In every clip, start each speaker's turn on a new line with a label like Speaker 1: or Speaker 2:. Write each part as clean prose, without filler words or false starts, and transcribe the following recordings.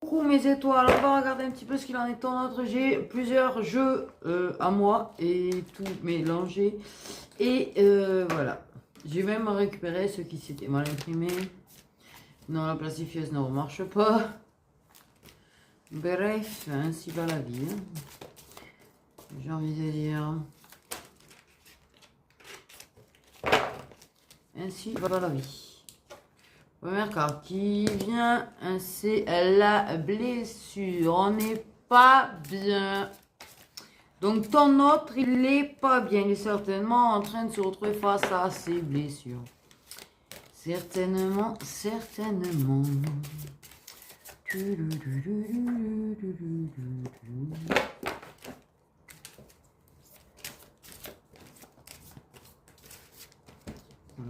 Speaker 1: Coucou mes étoiles, on va regarder un petit peu ce qu'il en est en notre. J'ai plusieurs jeux à moi et tout mélangé. Et voilà. J'ai même récupéré ceux qui s'étaient mal imprimés. Non, la plastifieuse ne marche pas. Bref, ainsi va la vie. Hein. J'ai envie de dire. Ainsi va la vie. Première carte qui vient, c'est la blessure. On n'est pas bien. Donc ton autre, il n'est pas bien. Il est certainement en train de se retrouver face à ses blessures. Certainement, certainement.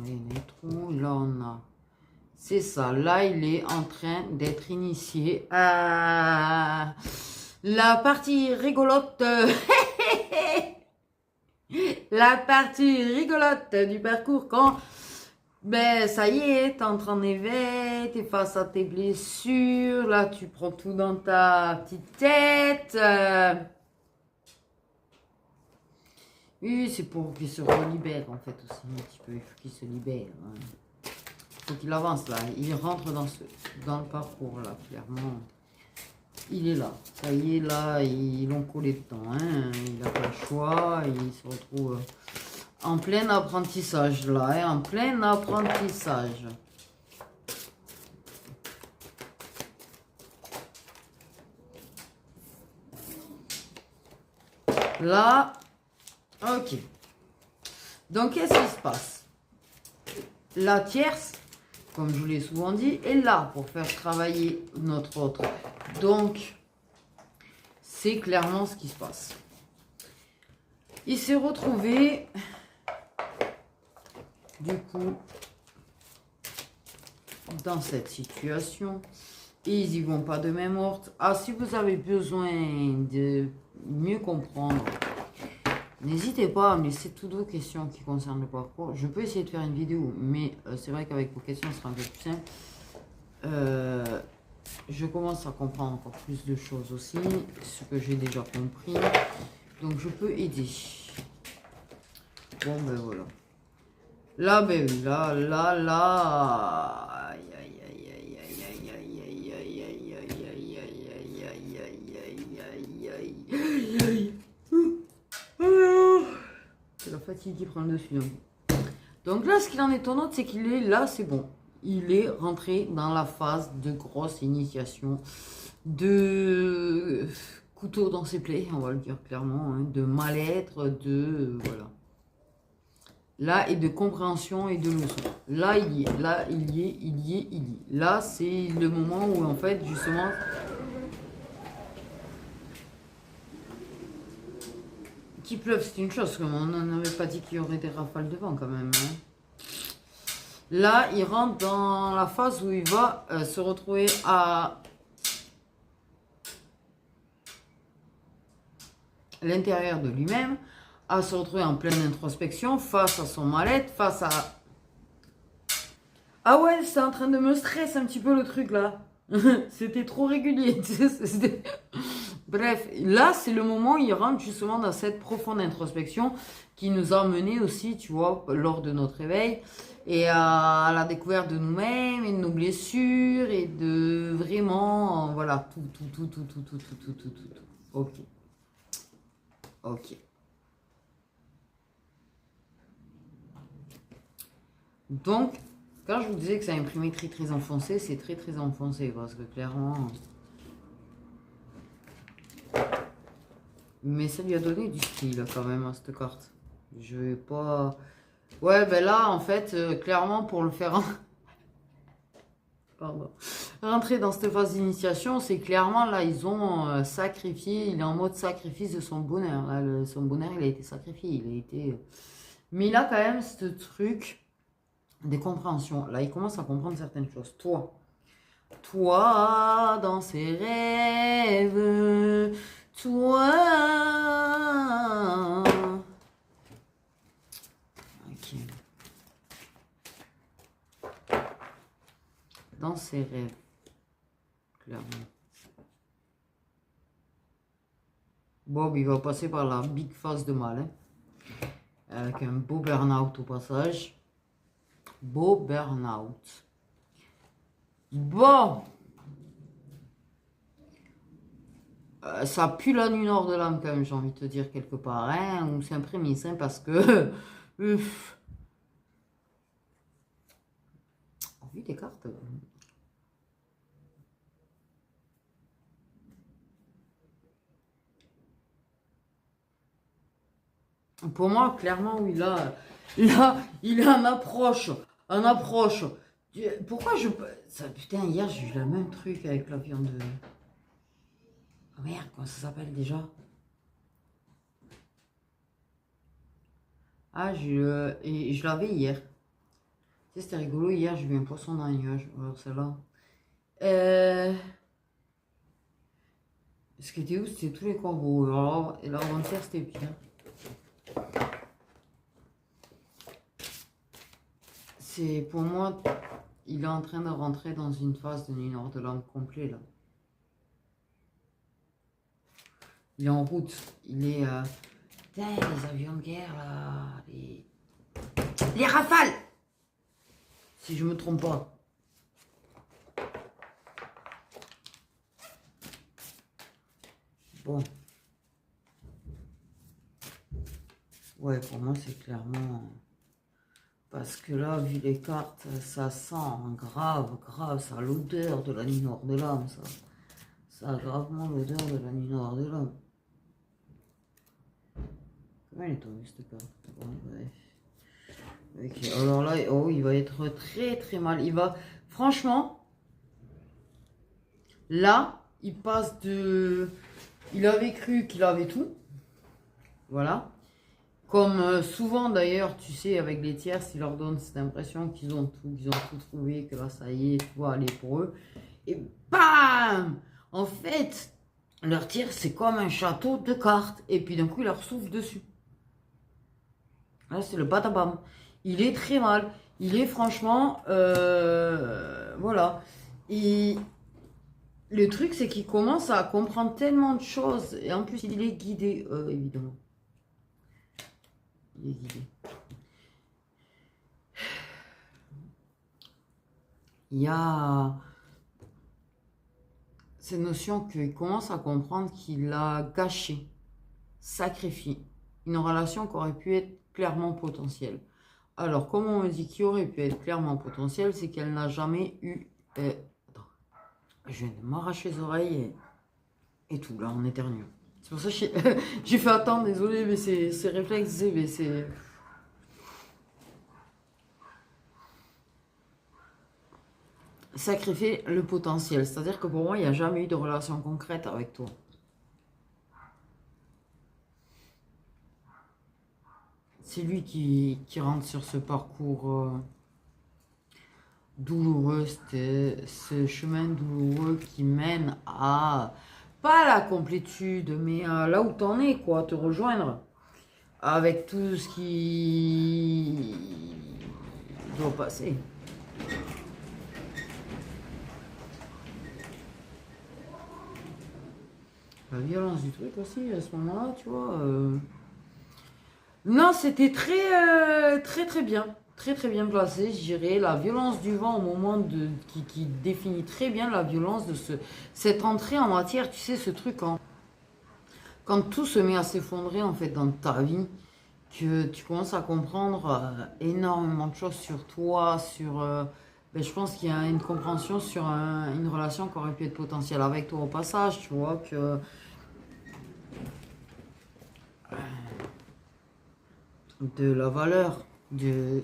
Speaker 1: Les trous, là on a. C'est ça, là il est en train d'être initié à la partie rigolote. La partie rigolote du parcours quand, ben ça y est, t'es en train d'éveiller, t'es face à tes blessures, là tu prends tout dans ta petite tête. Oui, c'est pour qu'il se libère en fait aussi un petit peu, il faut qu'il se libère. Hein. Faut qu'il avance là, il rentre dans le parcours là, clairement. Il est là, ça y est là, ils l'ont collé dedans, hein. Il n'a pas le choix, il se retrouve en plein apprentissage là, hein, en plein apprentissage. Là, ok. Donc qu'est-ce qui se passe? La tierce, comme je vous l'ai souvent dit, est là pour faire travailler notre autre. Donc, c'est clairement ce qui se passe. Il s'est retrouvé, du coup, dans cette situation. Et ils y vont pas de main morte. Ah, si vous avez besoin de mieux comprendre, n'hésitez pas à me laisser toutes vos questions qui concernent le parcours. Je peux essayer de faire une vidéo, mais c'est vrai qu'avec vos questions, ce sera un peu plus simple. Je commence à comprendre encore plus de choses aussi, ce que j'ai déjà compris. Donc, je peux aider. Bon, ben voilà. Là, ben oui, là. Aïe, aïe, aïe, aïe, aïe, aïe, aïe, aïe, aïe, aïe, aïe, aïe, aïe, aïe, aïe, aïe. C'est la fatigue qui prend le dessus. Donc là, ce qu'il en est en autre, c'est qu'il est là, c'est bon. Il est rentré dans la phase de grosse initiation, de couteau dans ses plaies, on va le dire clairement, hein, de mal-être, de voilà. Là, et de compréhension et de leçon. Là, il y est. Là, il y est, il y est, il y est. Là, c'est le moment où, en fait, justement... Qu'il pleuve, c'est une chose. Comme on n'avait pas dit qu'il y aurait des rafales de vent, quand même. Hein. Là, il rentre dans la phase où il va se retrouver à l'intérieur de lui-même, à se retrouver en pleine introspection, face à son mal-être, face à... Ah ouais, c'est en train de me stresser un petit peu le truc là. C'était trop régulier. Bref, là c'est le moment où il rentre justement dans cette profonde introspection qui nous a mené aussi, tu vois, lors de notre réveil et à la découverte de nous-mêmes et de nos blessures et de vraiment, voilà, tout. Ok. Ok. Donc, quand je vous disais que ça imprimait très enfoncé, c'est très enfoncé parce que clairement... Mais ça lui a donné du style quand même à cette carte. Je vais pas... Ouais, ben là, en fait, clairement, pour le faire... Pardon. Rentrer dans cette phase d'initiation, c'est clairement, là, ils ont sacrifié, il est en mode sacrifice de son bonheur. Là, son bonheur, il a été sacrifié, il a été... Mais il a quand même ce truc des compréhensions. Là, il commence à comprendre certaines choses. Toi, dans ses rêves, toi. Ok. Dans ses rêves, clairement. Bob, il va passer par la big phase de mal. Hein. Avec un beau burn-out au passage. Beau burn-out. Bon. Ça pue la nuit nord de l'âme quand même, j'ai envie de te dire quelque part. Hein, ou c'est un prémisse, hein, parce que... vu des cartes... Pour moi, clairement, oui, là, il est en approche. En approche. Pourquoi je... Ça, putain, hier, j'ai eu le même truc avec la viande de... Oh merde, comment ça s'appelle déjà? Ah, et je l'avais hier. Tu sais, c'était rigolo. Hier, j'ai vu un poisson dans les nuages. Alors, celle-là. Ce qui était où? C'était tous les corbeaux. Alors, et l'avant-hier, c'était pire. C'est pour moi, il est en train de rentrer dans une phase de nuit nord de l'âme complet là. Il est en route. Il est. Putain, les avions de guerre là. Les rafales! Si je me trompe pas. Bon. Ouais, pour moi, c'est clairement... Parce que là, vu les cartes, ça sent grave, ça a l'odeur de la nuit noire de l'âme, ça. Ça a gravement l'odeur de la nuit noire de l'âme. Comment elle est tombée, cette carte? Bon, bref. Ok, alors là, oh, il va être très très mal. Il va... Franchement, là, il passe de... Il avait cru qu'il avait tout. Voilà. Comme souvent d'ailleurs, tu sais, avec les tierces, ils leur donnent cette impression qu'ils ont tout trouvé, que là, ça y est, tout va aller pour eux. Et bam! En fait, leur tierce, c'est comme un château de cartes. Et puis d'un coup, il leur souffle dessus. Là, c'est le batabam. Il est très mal. Il est franchement... voilà. Et le truc, c'est qu'il commence à comprendre tellement de choses. Et en plus, il est guidé, évidemment. Il est guidé. Il y a cette notion qu'il commence à comprendre qu'il a gâché, sacrifié une relation qui aurait pu être clairement potentielle. Alors, comme on me dit qu'il aurait pu être clairement potentielle, c'est qu'elle n'a jamais eu... attends, je viens de m'arracher les oreilles et tout, là, on éternue. C'est pour ça que j'ai fait attendre, désolé, mais c'est réflexe, mais c'est... Sacrifier le potentiel. C'est-à-dire que pour moi, il n'y a jamais eu de relation concrète avec toi. C'est lui qui rentre sur ce parcours douloureux, ce chemin douloureux qui mène à, pas la complétude, mais à là où t'en es, quoi, te rejoindre. Avec tout ce qui doit passer. La violence du truc aussi, à ce moment-là, tu vois. Non, c'était très bien. Très bien placé, je dirais. La violence du vent au moment qui définit très bien la violence de cette entrée en matière. Tu sais, ce truc, quand tout se met à s'effondrer, en fait, dans ta vie, que tu commences à comprendre énormément de choses sur toi, ben, je pense qu'il y a une compréhension sur une relation qui aurait pu être potentielle avec toi au passage, tu vois, que... de la valeur d'un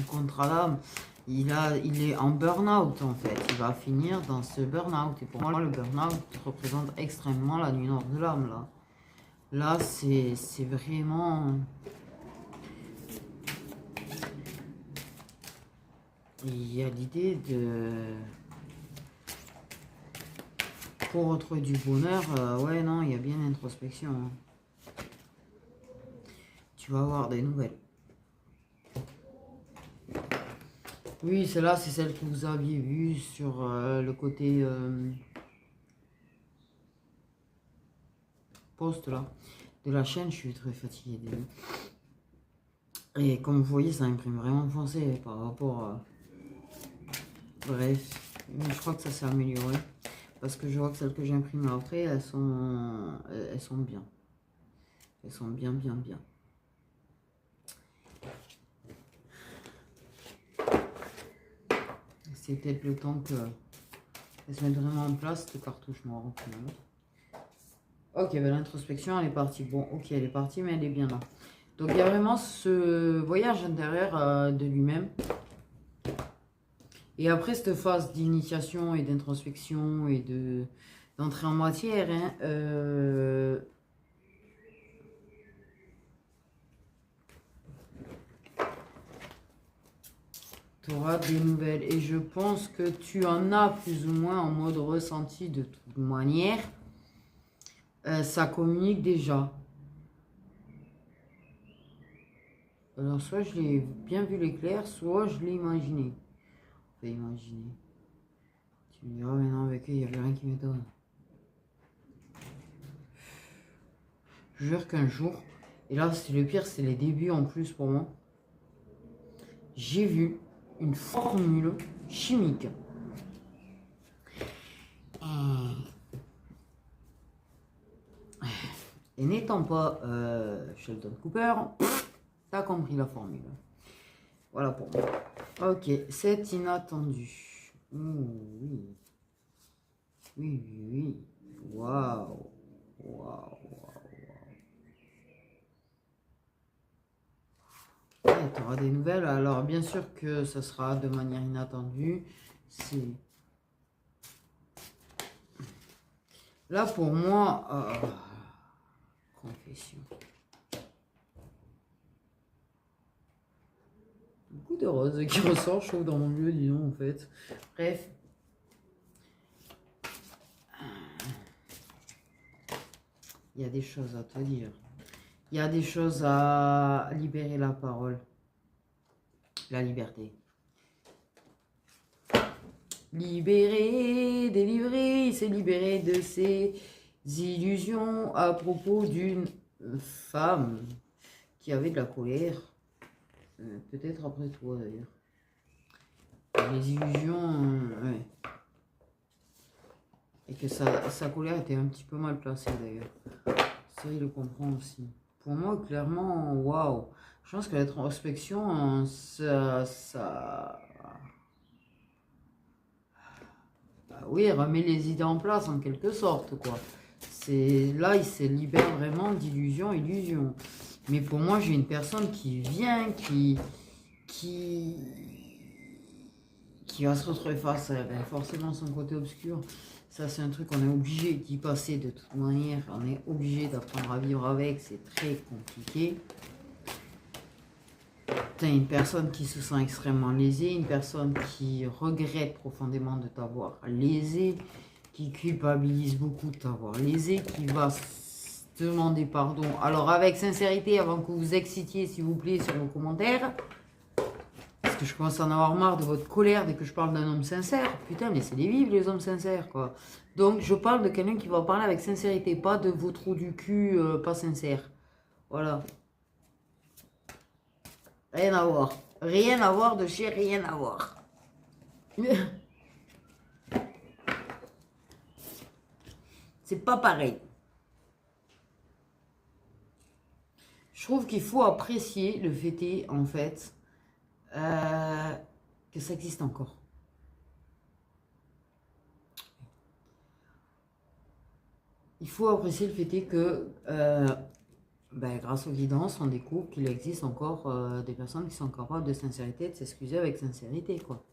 Speaker 1: contrat d'âme. Il est en burn-out en fait. Il va finir dans ce burn-out. Et pour moi, le burn-out représente extrêmement la nuit noire de l'âme. Là c'est vraiment... Il y a l'idée de... Pour retrouver du bonheur, ouais, non, il y a bien l'introspection. Hein. Tu vas avoir des nouvelles. Oui, celle-là, c'est celle que vous aviez vue sur le côté... post là de la chaîne. Je suis très fatiguée. Et comme vous voyez, ça imprime vraiment foncé par rapport à... Bref, mais je crois que ça s'est amélioré. Parce que je vois que celles que j'imprime après, elles sont bien. Elles sont bien. C'est peut-être le temps que elles se mettent vraiment en place, cette cartouche noire. Ok, ben l'introspection, elle est partie. Bon, ok, elle est partie, mais elle est bien là. Donc, il y a vraiment ce voyage intérieur de lui-même. Et après cette phase d'initiation et d'introspection et d'entrée en matière, hein, tu auras des nouvelles. Et je pense que tu en as plus ou moins en mode ressenti de toute manière. Ça communique déjà. Alors, soit je l'ai bien vu l'éclair, soit je l'ai imaginé. Enfin, imaginer. Tu me diras, mais non, avec eux, il n'y avait rien qui m'étonne. Je jure qu'un jour, et là, c'est le pire, c'est les débuts en plus pour moi, j'ai vu une formule chimique. Et n'étant pas Sheldon Cooper, t'as compris la formule. Voilà pour moi. Ok, c'est inattendu. Oui. Oui. Waouh. Ouais, tu auras des nouvelles. Alors, bien sûr que ça sera de manière inattendue. C'est... Là, pour moi... Confession. Beaucoup de rose qui ressort, je trouve, dans mon lieu, disons, en fait. Bref. Il y a des choses à te dire. Il y a des choses à libérer la parole. La liberté. Libérer, délivrer, c'est libérer de ses illusions à propos d'une femme qui avait de la colère. Peut-être après toi d'ailleurs. Les illusions, ouais. Et que sa colère était un petit peu mal placée d'ailleurs. Ça, il le comprend aussi. Pour moi, clairement, waouh. Je pense que l'introspection, oui, remet les idées en place en quelque sorte, quoi. Là, il se libère vraiment d'illusions, illusions. Mais pour moi, j'ai une personne qui vient, qui va se retrouver face à forcément son côté obscur. Ça, c'est un truc qu'on est obligé d'y passer de toute manière. On est obligé d'apprendre à vivre avec. C'est très compliqué. T'as une personne qui se sent extrêmement lésée, une personne qui regrette profondément de t'avoir lésé, qui culpabilise beaucoup de t'avoir lésé, qui va te demander pardon. Alors avec sincérité, avant que vous vous excitiez, s'il vous plaît, sur vos commentaires, parce que je commence à en avoir marre de votre colère dès que je parle d'un homme sincère. Putain, laissez-les vivre, les hommes sincères, quoi. Donc je parle de quelqu'un qui va parler avec sincérité, pas de vos trous du cul pas sincères. Voilà. Rien à voir. Rien à voir de chez rien à voir. C'est pas pareil. Je trouve qu'il faut apprécier le fait en fait que ça existe encore. Il faut apprécier le fait que grâce aux guidances, on découvre qu'il existe encore des personnes qui sont capables de sincérité, de s'excuser avec sincérité, quoi.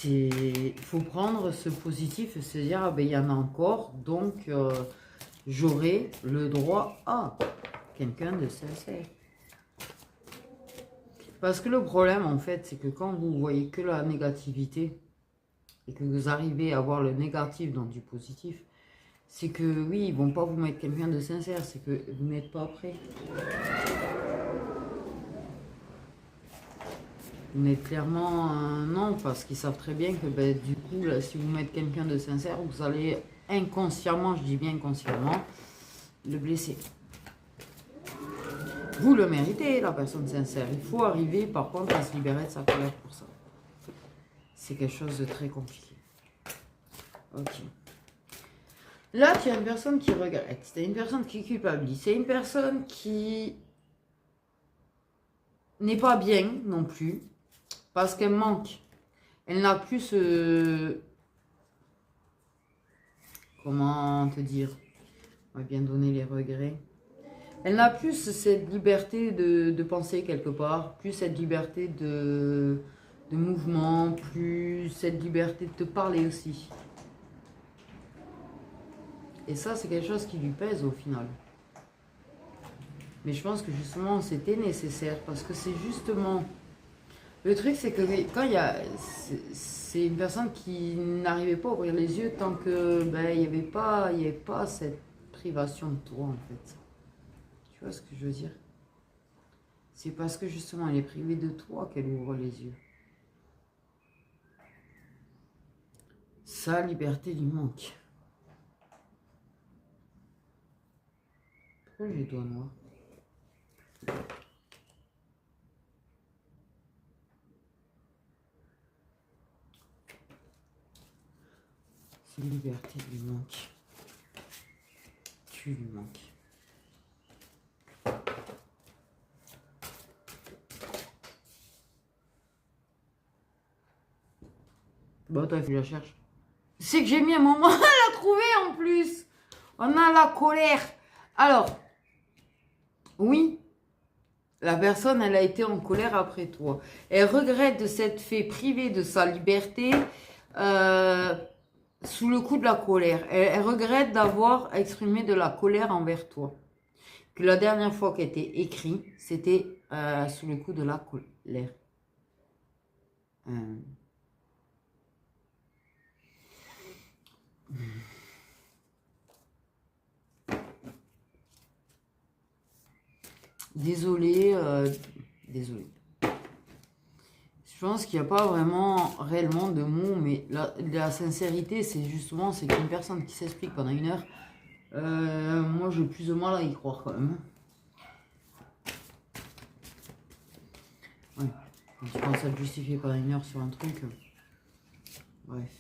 Speaker 1: Il faut prendre ce positif et se dire, ah ben il y en a encore, donc j'aurai le droit à quelqu'un de sincère. Parce que le problème, en fait, c'est que quand vous voyez que la négativité et que vous arrivez à voir le négatif dans du positif, c'est que, oui, ils vont pas vous mettre quelqu'un de sincère, c'est que vous n'êtes pas prêt. Vous n'êtes clairement non, parce qu'ils savent très bien que, du coup, là, si vous mettez quelqu'un de sincère, vous allez inconsciemment, je dis bien inconsciemment, le blesser. Vous le méritez, la personne sincère. Il faut arriver, par contre, à se libérer de sa colère pour ça. C'est quelque chose de très compliqué. Ok. Là, tu as une personne qui regrette. C'est une personne qui culpabilise. C'est une personne qui n'est pas bien non plus. Parce qu'elle manque. Elle n'a plus ce... Comment te dire? On va bien donner les regrets. Elle n'a plus cette liberté de penser quelque part. Plus cette liberté de mouvement. Plus cette liberté de te parler aussi. Et ça, c'est quelque chose qui lui pèse au final. Mais je pense que justement, c'était nécessaire. Parce que c'est justement... Le truc, c'est que quand il y a... C'est une personne qui n'arrivait pas à ouvrir les yeux tant que il n'y avait pas cette privation de toi, en fait. Tu vois ce que je veux dire? C'est parce que justement, elle est privée de toi qu'elle ouvre les yeux. Sa liberté lui manque. Pourquoi j'ai les doigts noirs? Sa liberté lui manque. Tu lui manques. Bon, toi, tu la cherches. C'est que j'ai mis un moment à la trouver en plus. On a la colère. Alors, oui, la personne, elle a été en colère après toi. Elle regrette de s'être fait priver de sa liberté sous le coup de la colère. Elle regrette d'avoir exprimé de la colère envers toi. Que la dernière fois qu'elle était écrit, c'était sous le coup de la colère. Désolé, désolé. Je pense qu'il n'y a pas vraiment réellement de mots, mais la sincérité, c'est justement, c'est qu'une personne qui s'explique pendant 1 heure, moi j'ai plus ou moins à y croire quand même. Ouais. Quand tu penses à te justifier pendant 1 heure sur un truc, bref.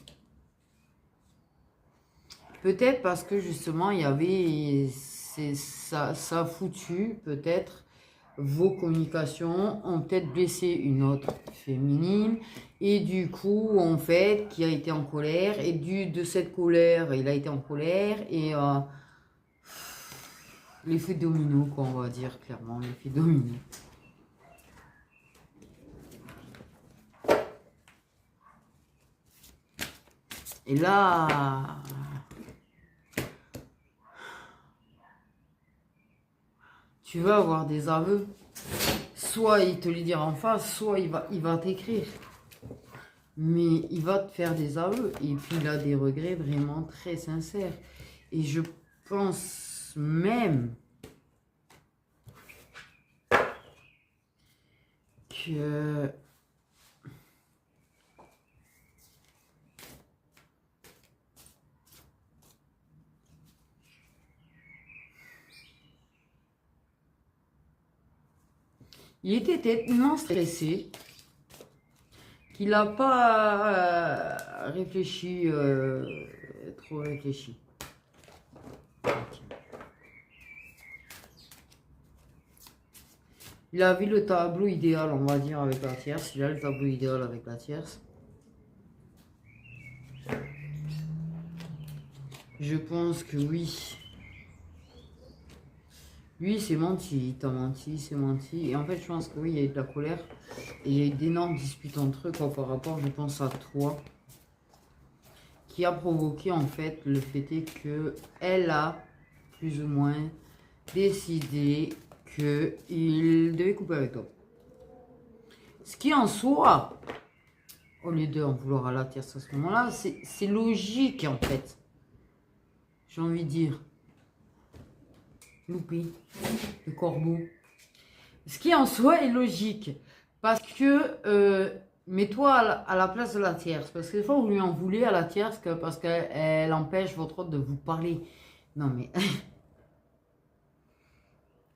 Speaker 1: Peut-être parce que justement, il y avait, ça a foutu, peut-être, vos communications ont peut-être blessé une autre féminine et du coup en fait qui a été en colère et de cette colère il a été en colère et l'effet domino quoi, on va dire clairement l'effet domino. Et là tu vas avoir des aveux. Soit il te les dira en face, soit il va t'écrire. Mais il va te faire des aveux. Et puis il a des regrets vraiment très sincères. Et je pense même que... Il était tellement stressé qu'il n'a pas réfléchi, trop réfléchi. Il a vu le tableau idéal, on va dire, avec la tierce. Il a le tableau idéal avec la tierce. Je pense que oui. Lui, c'est menti, il t'a menti, c'est menti. Et en fait, je pense que oui, il y a eu de la colère. Et il y a eu d'énormes disputes entre eux, quoi, par rapport, je pense, à toi. Qui a provoqué, en fait, le fait est que elle a, plus ou moins, décidé qu'il devait couper avec toi. Ce qui, en soi, au lieu de en vouloir à la tierce à ce moment-là, c'est logique, en fait. J'ai envie de dire. Loupi, le corbeau. Ce qui en soi est logique. Parce que, mets-toi à la place de la tierce. Parce que des fois, vous lui en voulez à la tierce parce qu'elle empêche votre autre de vous parler. Non mais...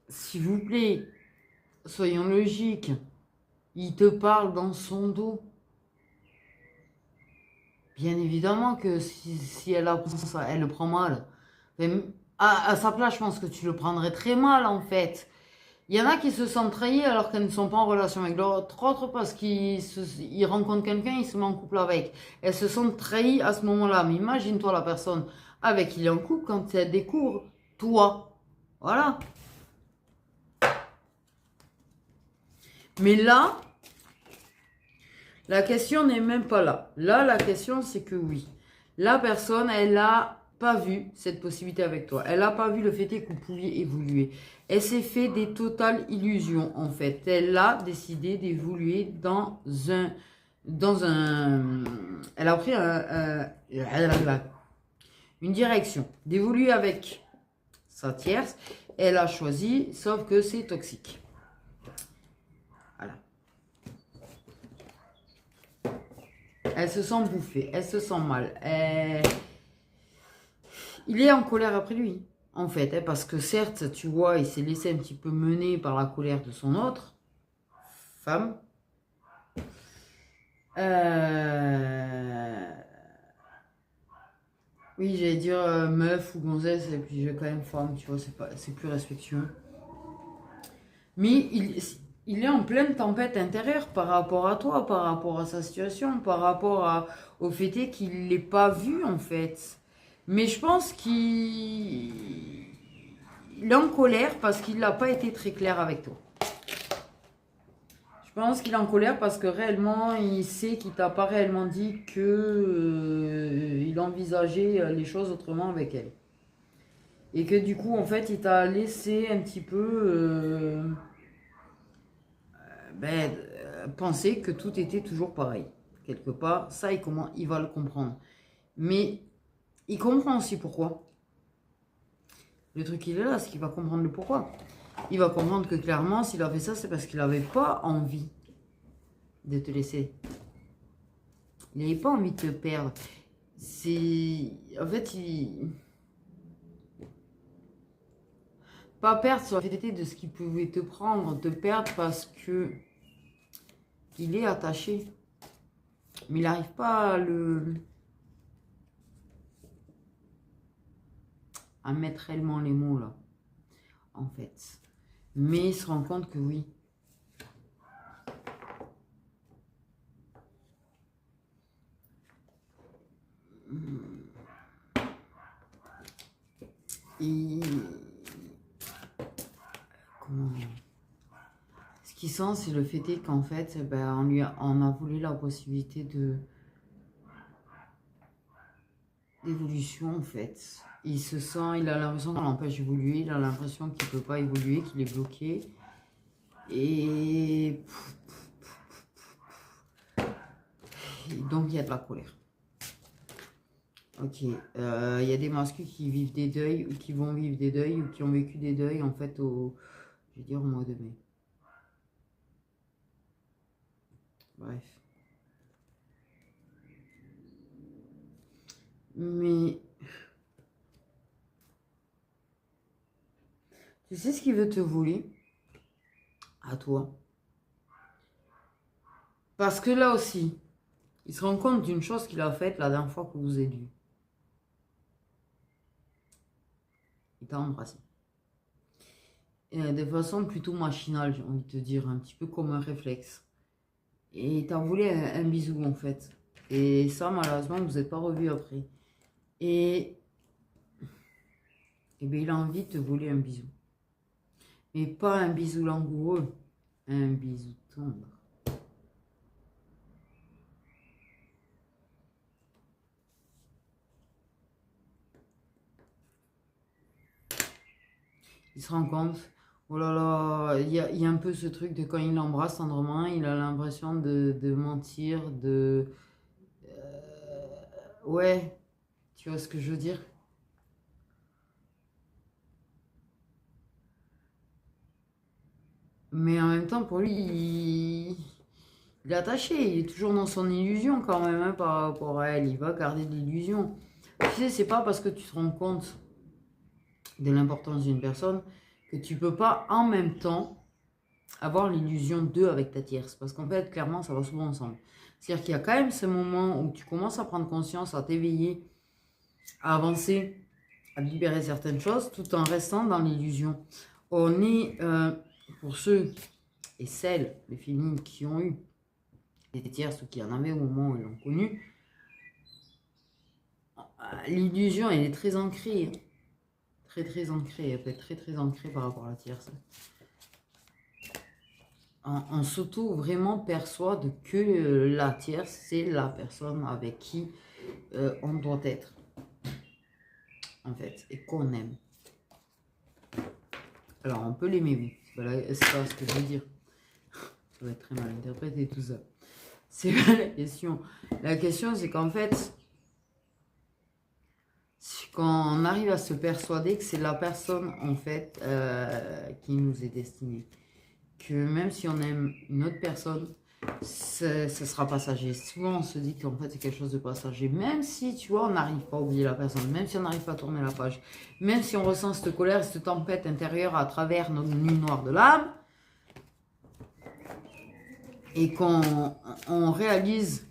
Speaker 1: s'il vous plaît, soyons logiques. Il te parle dans son dos. Bien évidemment que si elle apprend ça, elle le prend mal. Mais à sa place, je pense que tu le prendrais très mal, en fait. Il y en a qui se sentent trahis alors qu'elles ne sont pas en relation avec l'autre parce qu'ils rencontrent quelqu'un, ils se mettent en couple avec. Elles se sentent trahies à ce moment-là. Mais imagine-toi la personne avec qui il est en couple quand elle découvre toi. Voilà. Mais là, la question n'est même pas là. Là, la question, c'est que oui. La personne, elle n'a pas vu cette possibilité avec toi. Elle n'a pas vu le fait que vous pouviez évoluer. Elle s'est fait des totales illusions, en fait. Elle a décidé d'évoluer dans un... Elle a pris une direction. D'évoluer avec sa tierce. Elle a choisi, sauf que c'est toxique. Voilà. Elle se sent bouffée, elle se sent mal. Il est en colère après lui, en fait. Parce que certes, tu vois, il s'est laissé un petit peu mener par la colère de son autre femme. Oui, j'allais dire meuf ou gonzesse, et puis j'ai quand même femme, tu vois, c'est plus respectueux. Mais il est en pleine tempête intérieure par rapport à toi, par rapport à sa situation, par rapport au fait qu'il ne l'ait pas vu, en fait. Mais je pense qu'il est en colère parce qu'il n'a pas été très clair avec toi. Je pense qu'il est en colère parce que réellement, il sait qu'il t'a pas réellement dit que il envisageait les choses autrement avec elle. Et que du coup, en fait, il t'a laissé un petit peu penser que tout était toujours pareil. Quelque part, ça, il va le comprendre. Mais il comprend aussi pourquoi. Le truc, il est là, c'est qu'il va comprendre le pourquoi. Il va comprendre que clairement, s'il a fait ça, c'est parce qu'il n'avait pas envie de te laisser. Il n'avait pas envie de te perdre. En fait, pas perdre sur la fait de ce qu'il pouvait te prendre, te perdre parce que il est attaché. Mais il n'arrive pas à mettre réellement les mots là, en fait. Mais il se rend compte que oui. Ce qu'il sent, c'est le fait qu'en fait, on a voulu la possibilité d'évolution, en fait. Il se sent, il a l'impression qu'on l'empêche d'évoluer, il a l'impression qu'il ne peut pas évoluer, qu'il est bloqué. Et donc, il y a de la colère. Ok, il y a des masculins qui vivent des deuils, ou qui vont vivre des deuils, ou qui ont vécu des deuils, en fait, je vais dire au mois de mai. Bref. Mais... tu sais ce qu'il veut te voler? À toi. Parce que là aussi, il se rend compte d'une chose qu'il a faite la dernière fois que vous êtes vus. Il t'a embrassé. Et de façon plutôt machinale, j'ai envie de te dire, un petit peu comme un réflexe. Et il t'a volé un bisou en fait. Et ça, malheureusement, vous n'êtes pas revus après. Et bien, il a envie de te voler un bisou. Mais pas un bisou langoureux, un bisou tendre. Il se rend compte, oh là là, il y a un peu ce truc de quand il l'embrasse tendrement, il a l'impression de mentir, ouais, tu vois ce que je veux dire? Mais en même temps, pour lui, il est attaché, il est toujours dans son illusion quand même, hein, par rapport à elle. Il va garder de l'illusion. Tu sais, c'est pas parce que tu te rends compte de l'importance d'une personne Et tu peux pas en même temps avoir l'illusion d'eux avec ta tierce. Parce qu'en fait, clairement, ça va souvent ensemble. C'est-à-dire qu'il y a quand même ce moment où tu commences à prendre conscience, à t'éveiller, à avancer, à libérer certaines choses, tout en restant dans l'illusion. On est, pour ceux et celles, les filles qui ont eu des tierces ou qui en avaient au moment où ils l'ont connu, l'illusion, elle est très ancrée. Très ancrée. Elle peut être très ancrée par rapport à la tierce. On s'auto vraiment perçoit que la tierce, c'est la personne avec qui on doit être. En fait, et qu'on aime. Alors, on peut l'aimer, oui. C'est pas ce que je veux dire. Ça va être très mal interprété, tout ça. C'est pas la question. La question, c'est qu'en fait, quand on arrive à se persuader que c'est la personne, en fait, qui nous est destinée. Que même si on aime une autre personne, ce sera passager. Souvent, on se dit qu'en fait, c'est quelque chose de passager. Même si, tu vois, on n'arrive pas à oublier la personne, même si on n'arrive pas à tourner la page, même si on ressent cette colère, cette tempête intérieure à travers notre nuit noire de l'âme, et qu'on réalise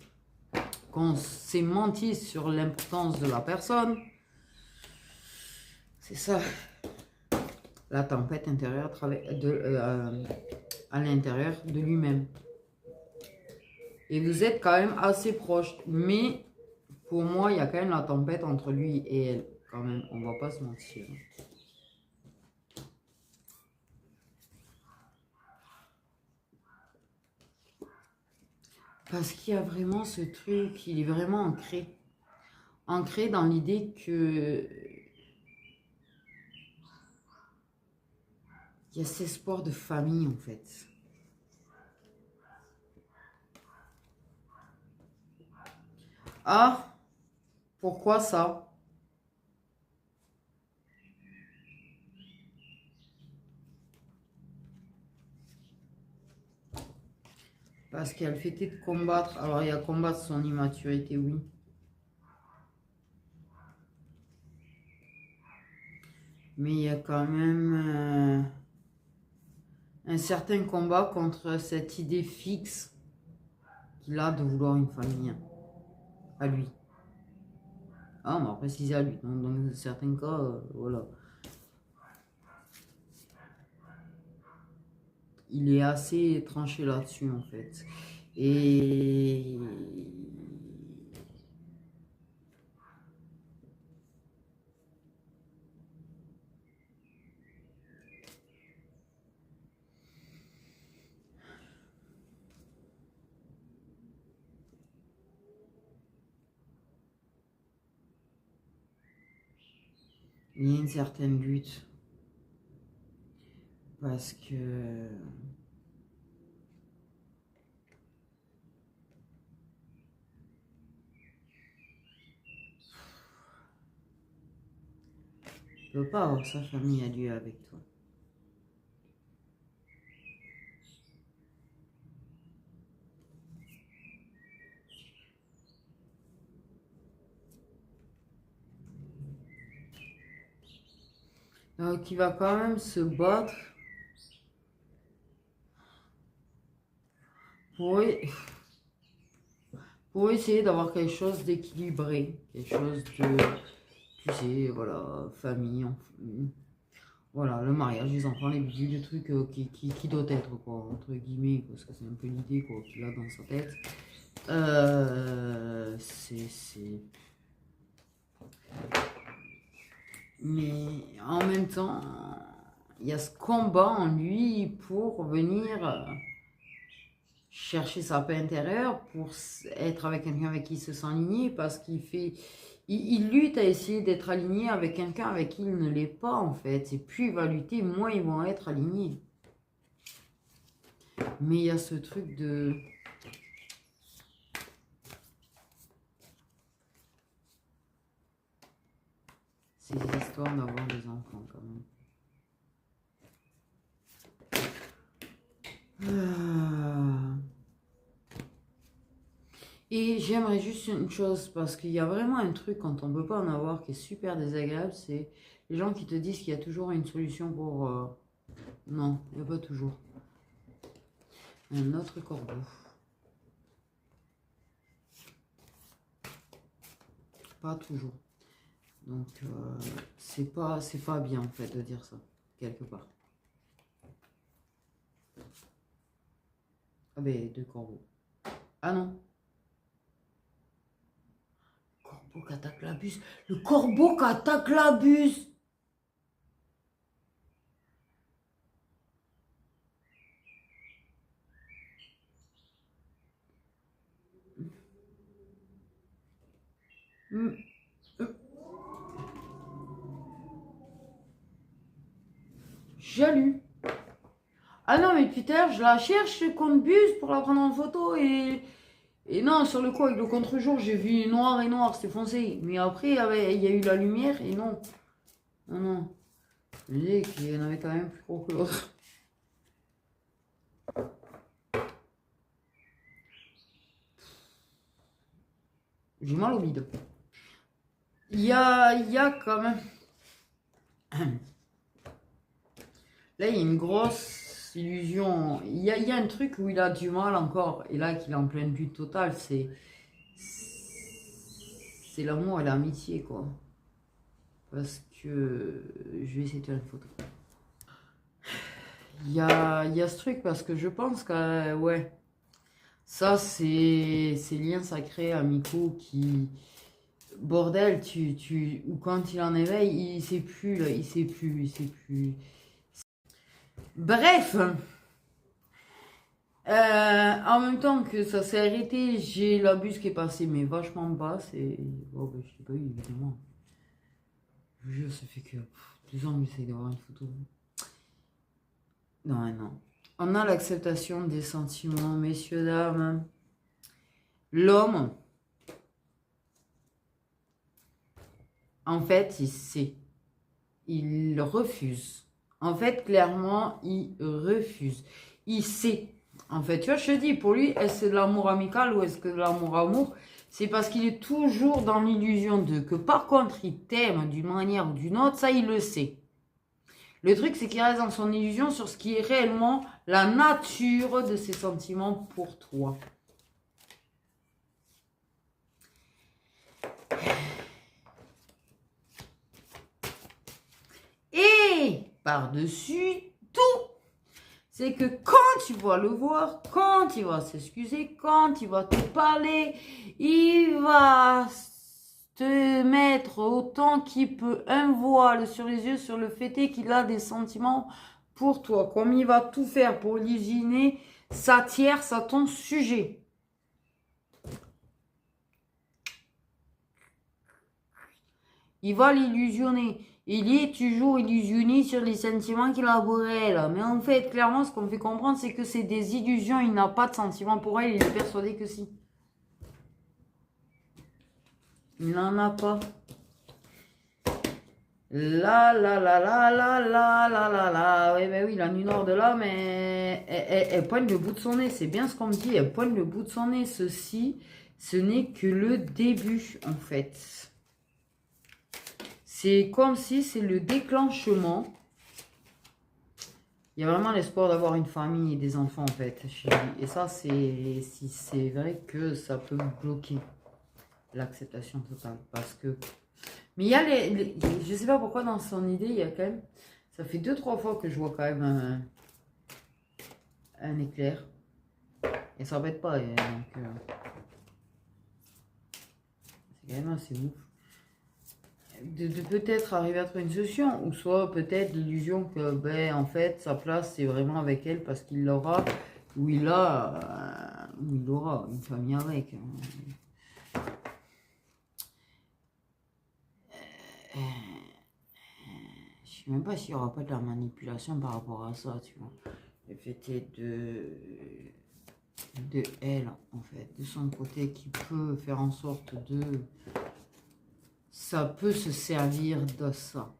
Speaker 1: qu'on s'est menti sur l'importance de la personne, c'est ça, la tempête intérieure à l'intérieur de lui-même. Et vous êtes quand même assez proches. Mais pour moi, il y a quand même la tempête entre lui et elle. Quand même, on va pas se mentir. Parce qu'il y a vraiment ce truc, il est vraiment ancré. Ancré dans l'idée que il y a cet espoir de famille en fait. Ah, pourquoi ça? Parce qu'il y a le fait de combattre. Alors, il y a combattre son immaturité, oui. Mais il y a quand même un certain combat contre cette idée fixe qu'il a de vouloir une famille à lui. Ah, on va préciser à lui. Donc, dans certains cas, voilà. Il est assez tranché là-dessus, en fait. Et il y a une certaine lutte. Parce que il ne peut pas avoir sa famille à lui avec toi. Donc il va quand même se battre pour, pour essayer d'avoir quelque chose d'équilibré, quelque chose de, tu sais, voilà, famille, voilà, le mariage, les enfants, les bidules, le truc qui doit être, quoi, entre guillemets, parce que c'est un peu l'idée, quoi, qu'il a dans sa tête. C'est... Mais en même temps, il y a ce combat en lui pour venir chercher sa paix intérieure, pour être avec quelqu'un avec qui il se sent aligné, parce qu'il fait... Il lutte à essayer d'être aligné avec quelqu'un avec qui il ne l'est pas, en fait. Et plus il va lutter, moins ils vont être alignés. Mais il y a ce truc de... Ces histoires d'avoir des enfants, quand même. Et j'aimerais juste une chose, parce qu'il y a vraiment un truc quand on ne peut pas en avoir qui est super désagréable, c'est les gens qui te disent qu'il y a toujours une solution pour Non, il n'y a pas toujours. Un autre corbeau. Pas toujours. Donc, c'est pas bien, en fait, de dire ça, quelque part. Ah ben, deux corbeaux. Ah non. Corbeau qui attaque la buse. Le corbeau qui attaque la buse. J'ai lu. Ah non, mais Twitter, je la cherche, compte buse pour la prendre en photo et non, sur le coup, avec le contre-jour, j'ai vu noir et noir, c'était foncé. Mais après, il y a eu la lumière et non. Non, non. Je me disais qu'il y en avait quand même plus gros que l'autre. J'ai mal au bide. Il y a quand même... Là, il y a une grosse illusion. Il y a un truc où il a du mal encore. Et là, qu'il est en pleine lutte totale, c'est l'amour et l'amitié, quoi. Parce que... Je vais essayer de faire une photo. Il y a ce truc parce que je pense que... ouais. Ça, c'est liens sacrés, amicaux qui... Bordel, ou quand il en éveille, il sait plus, là, il sait plus. Bref, en même temps que ça s'est arrêté, j'ai la bus qui est passée, mais vachement basse, et oh, ben, je l'ai pas eu, évidemment. Je vous jure, ça fait que 2 ans que j'essaye d'avoir une photo. Non, non. On a l'acceptation des sentiments, messieurs, dames. L'homme, en fait, il sait. Il refuse. En fait, clairement, il refuse. Il sait. En fait, tu vois, je te dis, pour lui, est-ce que de l'amour amical ou est-ce que de l'amour amour? C'est parce qu'il est toujours dans l'illusion de que par contre, il t'aime d'une manière ou d'une autre, ça, il le sait. Le truc, c'est qu'il reste dans son illusion sur ce qui est réellement la nature de ses sentiments pour toi. Et par-dessus tout, c'est que quand tu vas le voir, quand il va s'excuser, quand il va te parler, il va te mettre autant qu'il peut un voile sur les yeux sur le fait qu'il a des sentiments pour toi. Comme il va tout faire pour lésiner sa tierce à ton sujet. Il va l'illusionner. Il est toujours illusionné sur les sentiments qu'il a pour elle. Mais en fait, clairement, ce qu'on fait comprendre, c'est que c'est des illusions. Il n'a pas de sentiments pour elle. Il est persuadé que si. Il n'en a pas. La la la la la la la la la. Oui, ben oui, la nuit noire de l'âme, elle poigne le bout de son nez. C'est bien ce qu'on me dit. Elle poigne le bout de son nez. Ceci, ce n'est que le début, en fait. C'est comme si c'est le déclenchement. Il y a vraiment l'espoir d'avoir une famille et des enfants, en fait. Et ça, c'est vrai que ça peut bloquer l'acceptation totale. Parce que... Mais il y a je ne sais pas pourquoi dans son idée, il y a quand même... Ça fait 2-3 fois que je vois quand même un éclair. Et ça n'embête pas. Donc, c'est quand même assez ouf. De peut-être arriver à trouver une solution, ou soit peut-être l'illusion que ben en fait sa place c'est vraiment avec elle parce qu'il l'aura, ou il aura une famille avec. Je sais même pas s'il n'y aura pas de la manipulation par rapport à ça, tu vois. Le fait est de elle en fait, de son côté, qui peut faire en sorte de... Ça peut se servir de ça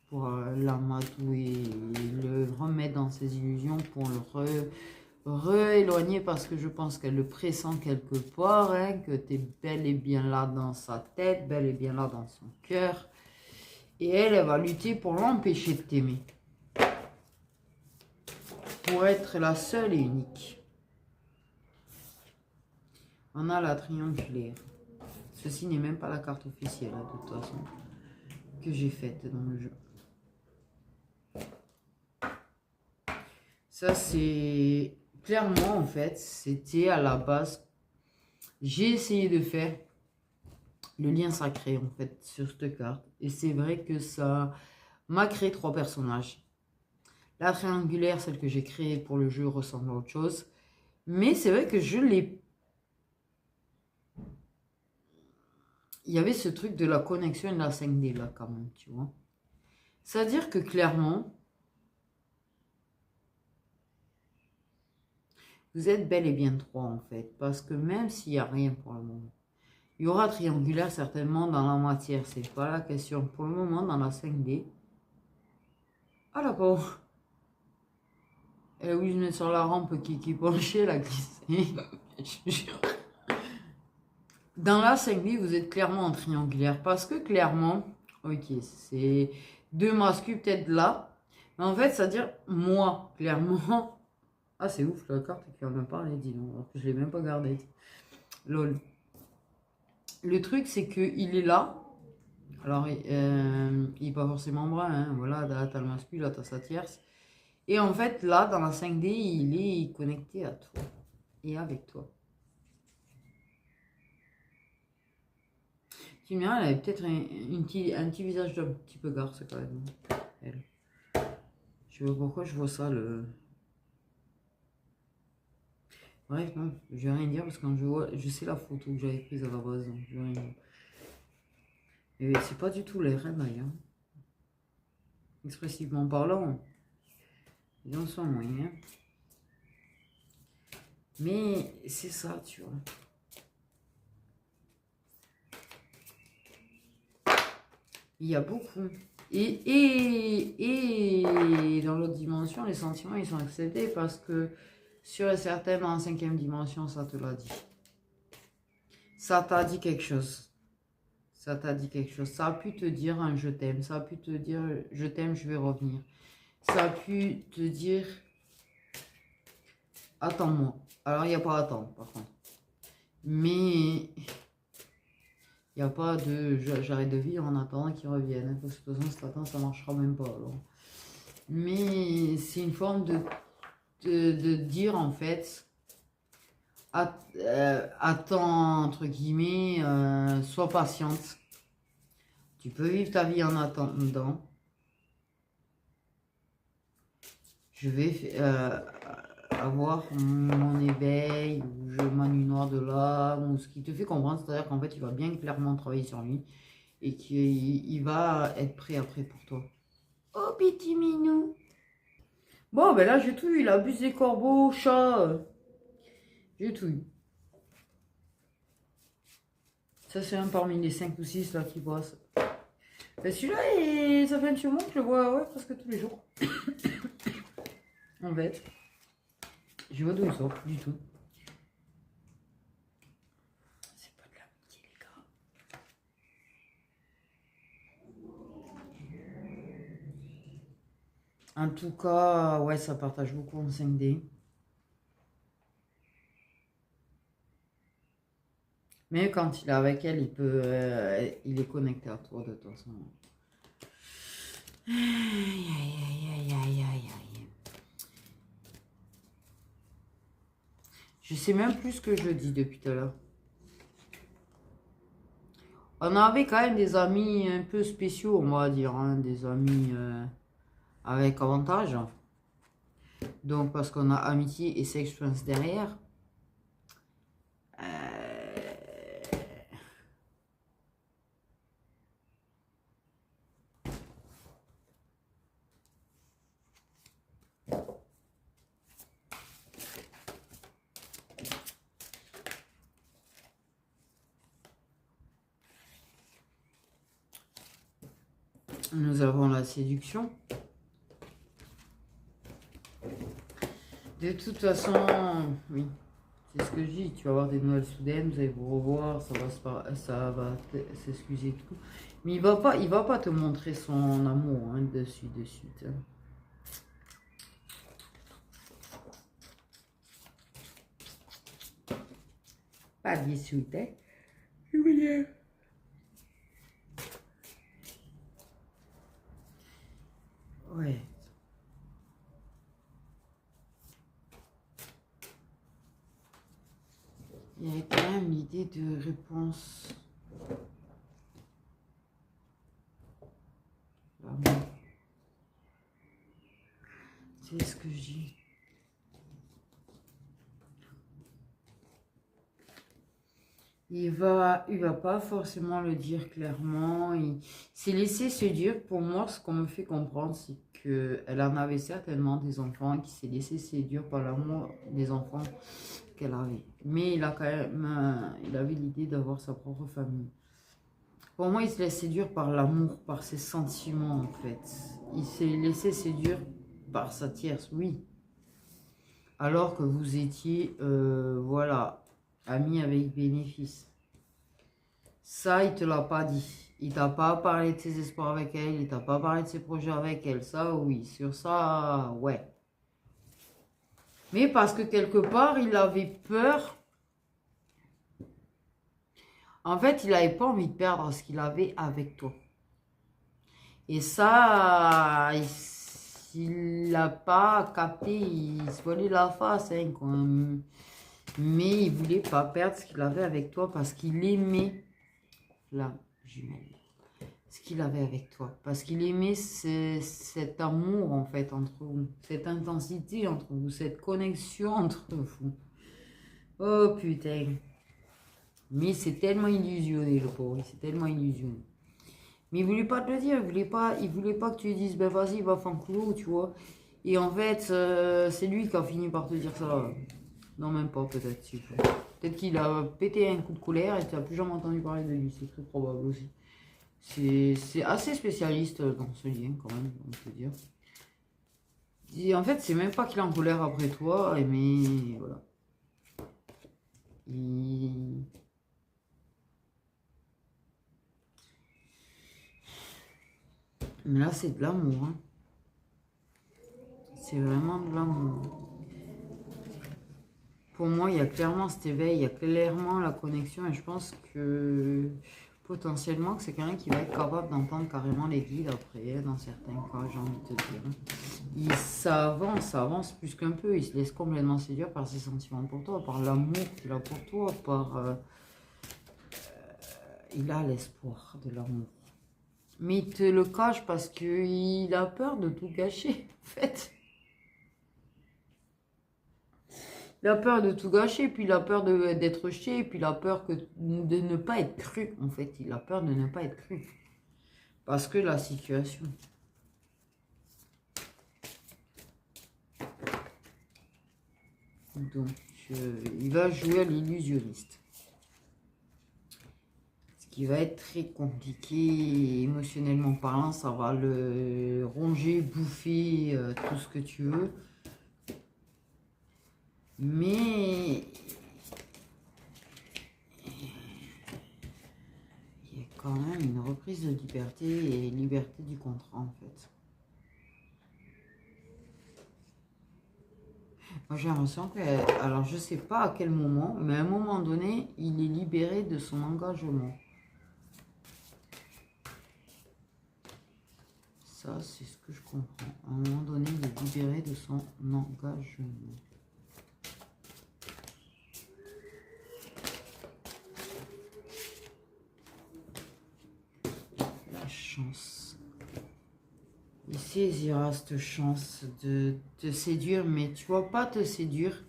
Speaker 1: pour l'amadouer, le remettre dans ses illusions pour le rééloigner parce que je pense qu'elle le pressent quelque part, hein, que tu es bel et bien là dans sa tête, bel et bien là dans son cœur. Et elle va lutter pour l'empêcher de t'aimer. pour être la seule et unique. On a la triangulaire. Ceci n'est même pas la carte officielle, hein, de toute façon, que j'ai faite dans le jeu. Ça, c'est... Clairement, en fait, c'était à la base... J'ai essayé de faire le lien sacré, en fait, sur cette carte. Et c'est vrai que ça m'a créé 3 personnages. La triangulaire, celle que j'ai créée pour le jeu, ressemble à autre chose. Mais c'est vrai que je l'ai... Il y avait ce truc de la connexion et de la 5D, là, quand même, tu vois. C'est-à-dire que, clairement... Vous êtes bel et bien 3 en fait, parce que même s'il n'y a rien pour le moment, il y aura triangulaire certainement dans la matière, c'est pas la question. Pour le moment, dans la 5D, ah la pauvre, elle est obligée de mettre sur la rampe qui penchait, la glissée. Dans la 5D, vous êtes clairement en triangulaire, parce que clairement, ok, c'est 2 masculins peut-être là, mais en fait, c'est-à-dire, moi, clairement... Ah, c'est ouf, la carte qui en a parlé, dis donc, alors que je ne l'ai même pas gardée. Lol. Le truc, c'est qu'il est là. Alors, il n'est pas forcément brun, hein. Voilà, là, t'as le masculin, là, t'as sa tierce. Et en fait, là, dans la 5D, il est connecté à toi. Et avec toi. Tu me diras, elle avait peut-être un petit visage d'un petit peu garce, quand même. Elle. Je sais pas pourquoi je vois ça, le... Bref, non, je vais rien dire parce que quand je vois, je sais la photo que j'avais prise à la base, donc je vais rien dire. Et c'est pas du tout l'air, hein, d'ailleurs. Expressivement parlant, ils en sont moyens. Mais c'est ça, tu vois. Il y a beaucoup. Et dans l'autre dimension, les sentiments, ils sont acceptés parce que sur et certaines, en 5e dimension, ça te l'a dit. Ça t'a dit quelque chose. Ça t'a dit quelque chose. Ça a pu te dire un je t'aime. Ça a pu te dire je t'aime, je vais revenir. Ça a pu te dire attends-moi. Alors, il n'y a pas attendre, par contre. Mais il n'y a pas de j'arrête de vivre en attendant qu'ils reviennent. Parce que de toute façon, cette attente, ça ne marchera même pas. Alors. Mais c'est une forme de dire, en fait, attends, entre guillemets, sois patiente. Tu peux vivre ta vie en attendant. Je vais avoir mon éveil, ou ma nuit noire de l'âme, ou ce qui te fait comprendre, c'est-à-dire qu'en fait, il va bien clairement travailler sur lui, et qu'il va être prêt après pour toi. Oh, petit minou. Bon, ben là, j'ai tout eu, il abuse des corbeaux, chats, j'ai tout eu. Ça, c'est un parmi les 5 ou 6 là qui passent. Ben, celui-là, ça fait un petit moment que je le vois, ouais, presque tous les jours. En fait. Je vois d'où il sort, du tout. C'est pas de l'amitié, les gars. En tout cas, ouais, ça partage beaucoup en 5D. Mais quand il est avec elle, il peut, il est connecté à toi de toute façon. Aïe, aïe, aïe, aïe, aïe, aïe. Je sais même plus ce que je dis depuis tout à l'heure. On avait quand même des amis un peu spéciaux, on va dire, hein, des amis avec avantage. Donc, parce qu'on a amitié et sex friends derrière. Nous avons la séduction. De toute façon, oui, c'est ce que je dis. Tu vas avoir des nouvelles soudaines, vous allez vous revoir, ça va s'excuser tout. Mais il va pas te montrer son amour, hein, de suite. Hein. Pas de suite, hein. Je veux dire. Ouais. Il y a quand même l'idée de réponse. L'amour. C'est ce que je dis. Il va pas forcément le dire clairement. Il s'est laissé se dire. Pour moi, ce qu'on me fait comprendre, c'est qu'elle en avait certainement des enfants et qu'il s'est laissé séduire par l'amour des enfants qu'elle avait. Mais il a quand même, il avait l'idée d'avoir sa propre famille. Pour moi, il se laisse séduire par l'amour, par ses sentiments en fait. Il s'est laissé séduire par sa tierce, oui. Alors que vous étiez, voilà, ami avec bénéfice. Ça, il te l'a pas dit. Il t'a pas parlé de ses espoirs avec elle, il t'a pas parlé de ses projets avec elle. Ça, oui. Sur ça, ouais. Mais parce que quelque part, il avait peur. En fait, il n'avait pas envie de perdre ce qu'il avait avec toi. Et ça, il n'a pas capté, il se volait la face, hein, quand même. Mais il voulait pas perdre ce qu'il avait avec toi parce qu'il aimait la jumelle. Ce qu'il avait avec toi. Parce qu'il aimait cet amour, en fait, entre vous. Cette intensité entre vous. Cette connexion entre vous. Oh, putain. Mais c'est tellement illusionné, le pauvre. C'est tellement illusionné. Mais il voulait pas te le dire. Il voulait pas que tu lui dises, ben vas-y, va faire un clou, tu vois. Et en fait, c'est lui qui a fini par te dire ça. Non, même pas, peut-être. Peut-être qu'il a pété un coup de colère et tu n'as plus jamais entendu parler de lui. C'est très probable aussi. C'est assez spécialiste dans ce lien, quand même, on peut dire. Et en fait, c'est même pas qu'il est en colère après toi, mais voilà. Mais là, c'est de l'amour. Hein. C'est vraiment de l'amour. Pour moi, il y a clairement cet éveil, il y a clairement la connexion, et je pense que potentiellement que c'est quelqu'un qui va être capable d'entendre carrément les guides après, dans certains cas, j'ai envie de te dire. Ça avance plus qu'un peu, il se laisse complètement séduire par ses sentiments pour toi, par l'amour qu'il a pour toi, il a l'espoir de l'amour. Mais il te le cache parce qu'il a peur de tout gâcher, en fait. Il a peur de tout gâcher, puis il a peur d'être rejeté, puis il a peur de ne pas être cru, en fait. Il a peur de ne pas être cru. Parce que la situation. Donc, il va jouer à l'illusionniste. Ce qui va être très compliqué, émotionnellement parlant, ça va le ronger, bouffer, tout ce que tu veux. Mais il y a quand même une reprise de liberté et liberté du contrat en fait. Moi j'ai l'impression que, alors je sais pas à quel moment, mais à un moment donné, il est libéré de son engagement. Ça c'est ce que je comprends. À un moment donné, il est libéré de son engagement. Il saisira cette chance de te séduire, mais tu vas pas te séduire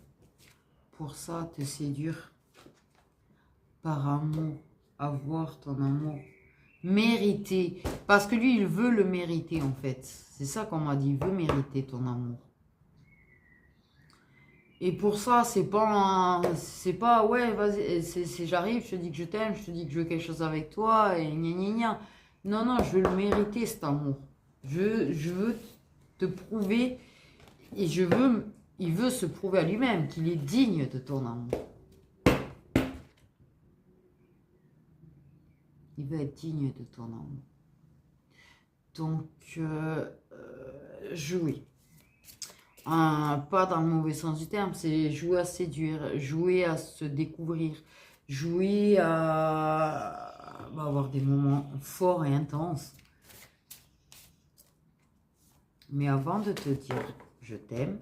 Speaker 1: pour ça, te séduire par amour, avoir ton amour mérité, parce que lui il veut le mériter en fait, c'est ça qu'on m'a dit, il veut mériter ton amour. Et pour ça, c'est pas ouais, vas-y, j'arrive, je te dis que je t'aime, je te dis que je veux quelque chose avec toi, et gna gna gna. Non, non, je veux le mériter cet amour. Je veux te prouver, et il veut se prouver à lui-même qu'il est digne de ton amour. Il veut être digne de ton amour. Donc, jouer. Pas dans le mauvais sens du terme, c'est jouer à séduire, jouer à se découvrir, jouer à avoir des moments forts et intenses. Mais avant de te dire je t'aime,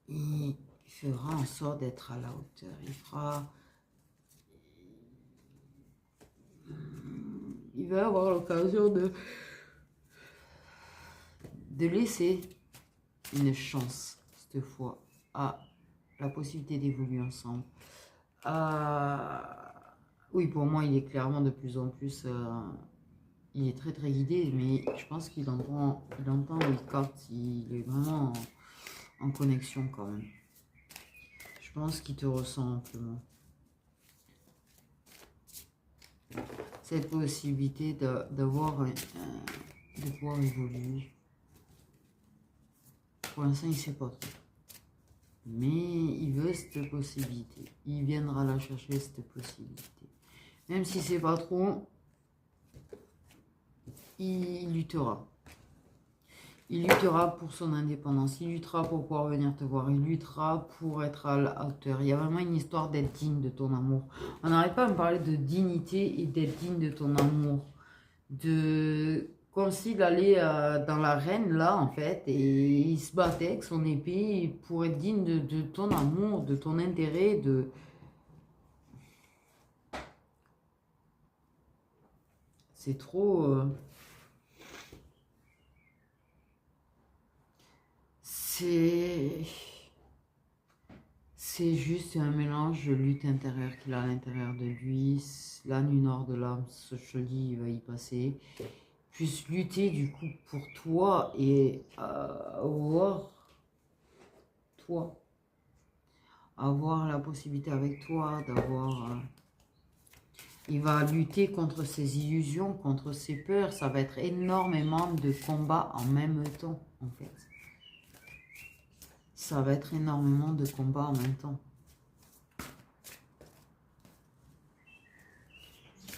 Speaker 1: il fera en sorte d'être à la hauteur. Il va avoir l'occasion de laisser une chance, cette fois, à la possibilité d'évoluer ensemble. Oui, pour moi, il est clairement de plus en plus... il est très très guidé, mais je pense qu'il entend, où il capte, il est vraiment en connexion quand même. Je pense qu'il te ressent amplement. Cette possibilité d'avoir de pouvoir évoluer. Pour l'instant, il ne sait pas trop. Mais il veut cette possibilité. Il viendra la chercher, cette possibilité. Même si c'est pas trop, il luttera. Il luttera pour son indépendance. Il luttera pour pouvoir venir te voir. Il luttera pour être à la hauteur. Il y a vraiment une histoire d'être digne de ton amour. On n'arrête pas à me parler de dignité et d'être digne de ton amour. Comme s'il allait dans l'arène, là, en fait, et il se battait avec son épée pour être digne de ton amour, de ton intérêt, C'est trop... C'est juste un mélange de lutte intérieure qu'il a à l'intérieur de lui. La nuit noire de l'âme, ce je te dis, il va y passer. Puis lutter du coup pour toi et avoir toi. Avoir la possibilité avec toi d'avoir... il va lutter contre ses illusions, contre ses peurs. Ça va être énormément de combats en même temps, en fait. Ça va être énormément de combats en même temps.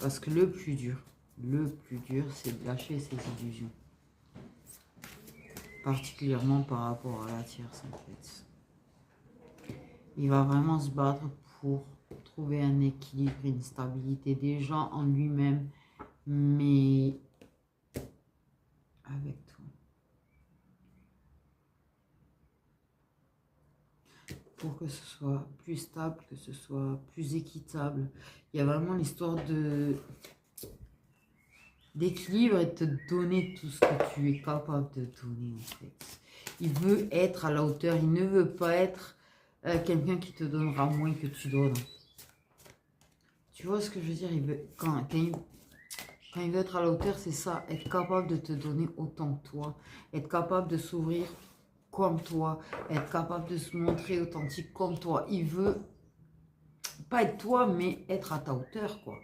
Speaker 1: Parce que le plus dur, c'est de lâcher ses illusions. Particulièrement par rapport à la tierce, en fait. Il va vraiment se battre pour trouver un équilibre, une stabilité déjà en lui-même, mais avec toi. Pour que ce soit plus stable, que ce soit plus équitable. Il y a vraiment l'histoire d'équilibre et de te donner tout ce que tu es capable de donner, en fait. Il veut être à la hauteur, il ne veut pas être quelqu'un qui te donnera moins que tu donnes. Tu vois ce que je veux dire? Il veut, quand il veut être à la hauteur, c'est ça, être capable de te donner autant que toi, être capable de s'ouvrir comme toi, être capable de se montrer authentique comme toi. Il veut pas être toi, mais être à ta hauteur, quoi.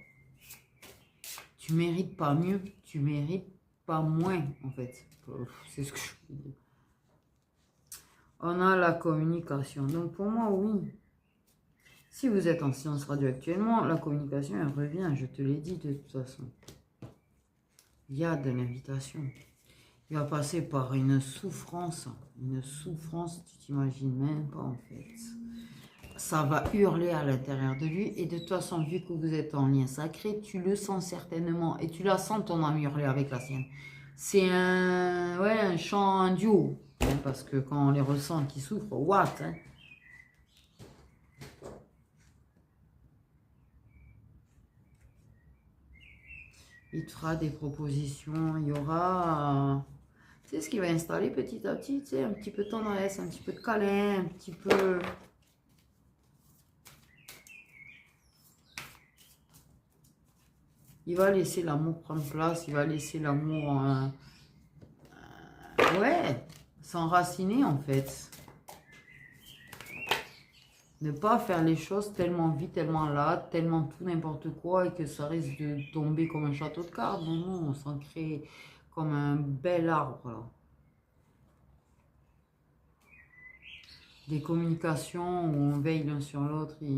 Speaker 1: Tu mérites pas mieux, tu mérites pas moins, en fait. C'est ce que je veux dire. On a la communication. Donc pour moi, oui. Si vous êtes en silence radio actuellement, la communication, elle revient. Je te l'ai dit de toute façon. Il y a de l'invitation. Il va passer par une souffrance. Une souffrance, tu t'imagines même pas, en fait. Ça va hurler à l'intérieur de lui. Et de toute façon, vu que vous êtes en lien sacré, tu le sens certainement. Et tu la sens, ton âme hurler avec la sienne. C'est un chant, un duo. Hein, parce que quand on les ressent qui souffrent, what hein. Il te fera des propositions. Il y aura... tu sais ce qu'il va installer petit à petit, tu sais, un petit peu de tendresse, un petit peu de câlin, un petit peu... il va laisser l'amour prendre place, il va laisser l'amour... ouais, s'enraciner en fait. Ne pas faire les choses tellement vite, tellement là, tellement tout n'importe quoi et que ça risque de tomber comme un château de cartes. Non, non, on s'en crée comme un bel arbre là. Des communications où on veille l'un sur l'autre et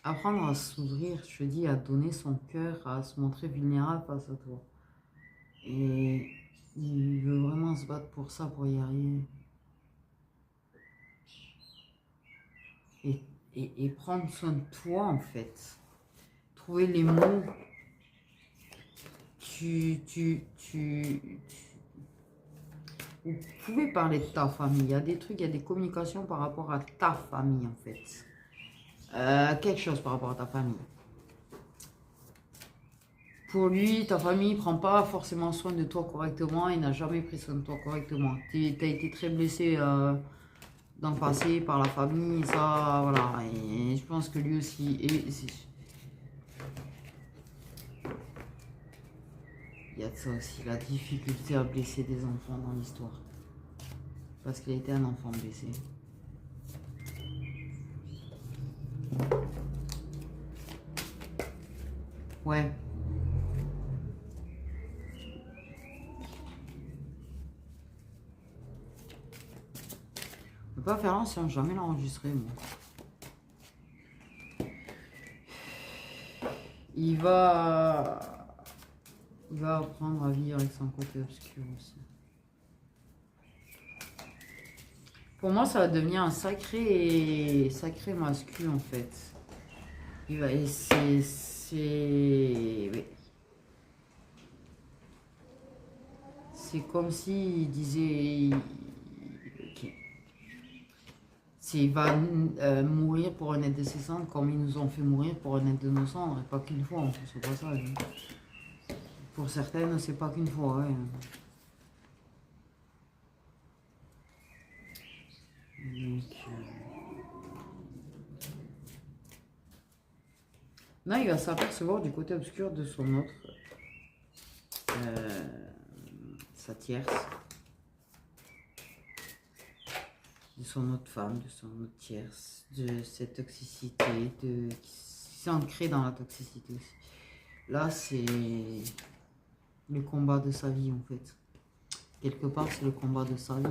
Speaker 1: apprendre à s'ouvrir, je te dis, à donner son cœur, à se montrer vulnérable face à toi. Et il veut vraiment se battre pour ça, pour y arriver. et prendre soin de toi, en fait. Trouver les mots. Vous pouvez parler de ta famille. Il y a des trucs, il y a des communications par rapport à ta famille, en fait. Quelque chose par rapport à ta famille. Pour lui, ta famille ne prend pas forcément soin de toi correctement. Il n'a jamais pris soin de toi correctement. Tu as été très blessé dans le passé par la famille. Ça, voilà. Et je pense que lui aussi... il y a de ça aussi, la difficulté à blesser des enfants dans l'histoire. Parce qu'il a été un enfant blessé. Ouais. Je peux pas faire l'ancien, jamais l'enregistrer, moi. Il va apprendre à vivre avec son côté obscur aussi. Pour moi, ça va devenir un sacré masculin, en fait. Il va, et oui. C'est comme s'il disait... Ok. S'il va mourir pour renaître de ses cendres, comme ils nous ont fait mourir pour renaître de nos cendres, et pas qu'une fois, en plus, c'est pas ça. Hein. Pour certaines, c'est pas qu'une fois, ouais. Donc, là, il va s'apercevoir du côté obscur de son autre... sa tierce. De son autre femme, de son autre tierce, de cette toxicité, qui s'est ancrée dans la toxicité aussi. Là, c'est le combat de sa vie, en fait. Quelque part, c'est le combat de sa vie.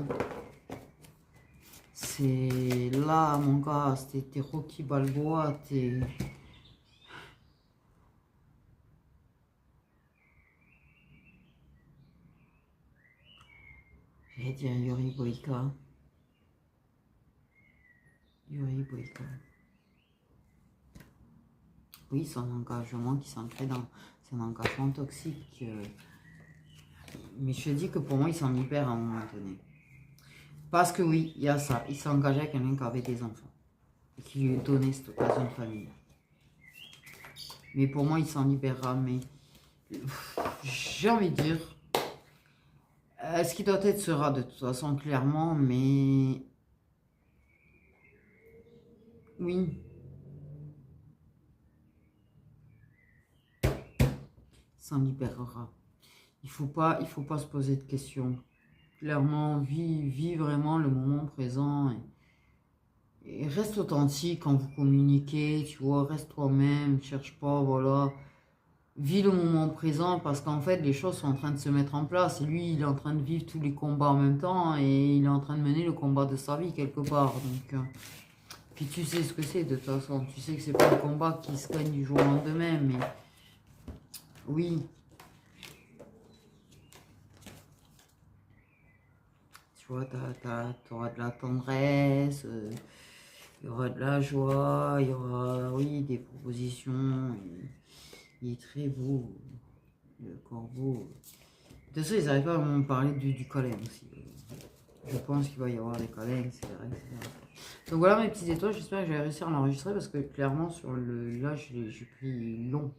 Speaker 1: C'est là, mon gars, t'es Rocky Balboa, t'es... J'allais dire Yuri Boyka. Yuri Boyka. Oui, son engagement qui s'ancrait dans... C'est un engagement toxique. Mais je te dis que pour moi, il s'en libère à un moment donné. Parce que oui, il y a ça. Il s'est engagé avec quelqu'un qui avait des enfants. Et qui lui donnait cette occasion de famille. Mais pour moi, il s'en libérera. Mais j'ai envie de dire... ce qui doit être sera de toute façon clairement. Mais... Oui. S'en libérera. Il faut pas se poser de questions. Clairement, vis vraiment le moment présent et reste authentique quand vous communiquez, tu vois, reste toi-même, cherche pas, voilà. Vis le moment présent parce qu'en fait, les choses sont en train de se mettre en place et lui, il est en train de vivre tous les combats en même temps et il est en train de mener le combat de sa vie quelque part. Donc, puis tu sais ce que c'est de toute façon, tu sais que c'est pas un combat qui se gagne du jour au lendemain, mais oui. Tu vois, tu auras de la tendresse, il y aura de la joie, il y aura, oui, des propositions. Il est très beau, le corbeau. De toute façon, ils n'arrivent pas à me parler du collègue aussi. Je pense qu'il va y avoir des collègues, etc. Donc voilà mes petites étoiles, j'espère que je vais réussir à l'enregistrer parce que clairement, sur le là, j'ai pris long